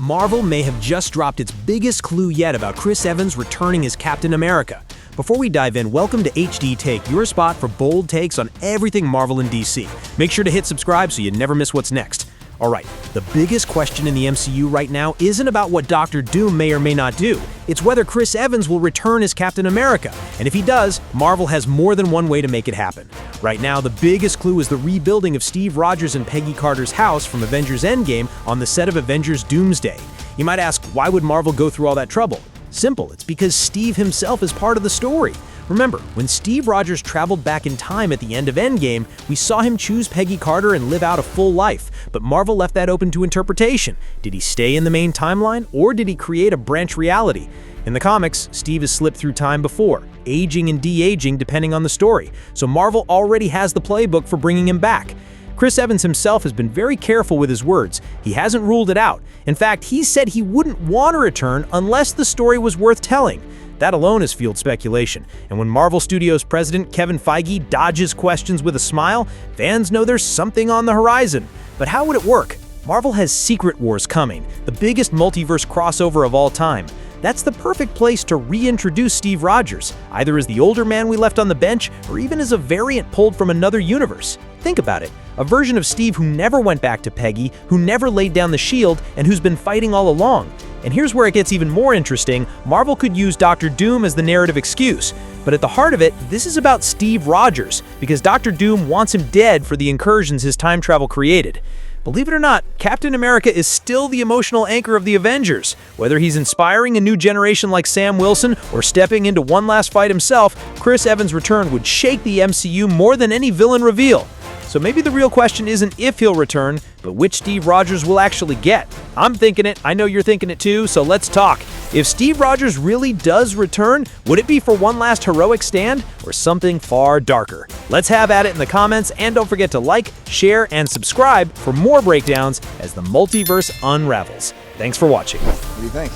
Marvel may have just dropped its biggest clue yet about Chris Evans returning as Captain America. Before we dive in, welcome to HD Take, your spot for bold takes on everything Marvel and DC. Make sure to hit subscribe so you never miss what's next. Alright, the biggest question in the MCU right now isn't about what Dr. Doom may or may not do. It's whether Chris Evans will return as Captain America. And if he does, Marvel has more than one way to make it happen. Right now, the biggest clue is the rebuilding of Steve Rogers and Peggy Carter's house from Avengers Endgame on the set of Avengers Doomsday. You might ask, why would Marvel go through all that trouble? Simple, it's because Steve himself is part of the story. Remember, when Steve Rogers traveled back in time at the end of Endgame, we saw him choose Peggy Carter and live out a full life, but Marvel left that open to interpretation. Did he stay in the main timeline, or did he create a branch reality? In the comics, Steve has slipped through time before, aging and de-aging depending on the story, so Marvel already has the playbook for bringing him back. Chris Evans himself has been very careful with his words. He hasn't ruled it out. In fact, he said he wouldn't want to return unless the story was worth telling. That alone has fueled speculation, and when Marvel Studios president Kevin Feige dodges questions with a smile, fans know there's something on the horizon. But how would it work? Marvel has Secret Wars coming, the biggest multiverse crossover of all time. That's the perfect place to reintroduce Steve Rogers, either as the older man we left on the bench, or even as a variant pulled from another universe. Think about it, a version of Steve who never went back to Peggy, who never laid down the shield, and who's been fighting all along. And here's where it gets even more interesting. Marvel could use Dr. Doom as the narrative excuse, but at the heart of it, this is about Steve Rogers, because Dr. Doom wants him dead for the incursions his time travel created. Believe it or not, Captain America is still the emotional anchor of the Avengers. Whether he's inspiring a new generation like Sam Wilson or stepping into one last fight himself, Chris Evans' return would shake the MCU more than any villain reveal. So maybe the real question isn't if he'll return, but which Steve Rogers we'll actually get. I'm thinking it, I know you're thinking it too, so let's talk. If Steve Rogers really does return, would it be for one last heroic stand, or something far darker? Let's have at it in the comments, and don't forget to like, share, and subscribe for more breakdowns as the multiverse unravels. Thanks for watching. What do you think?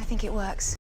I think it works.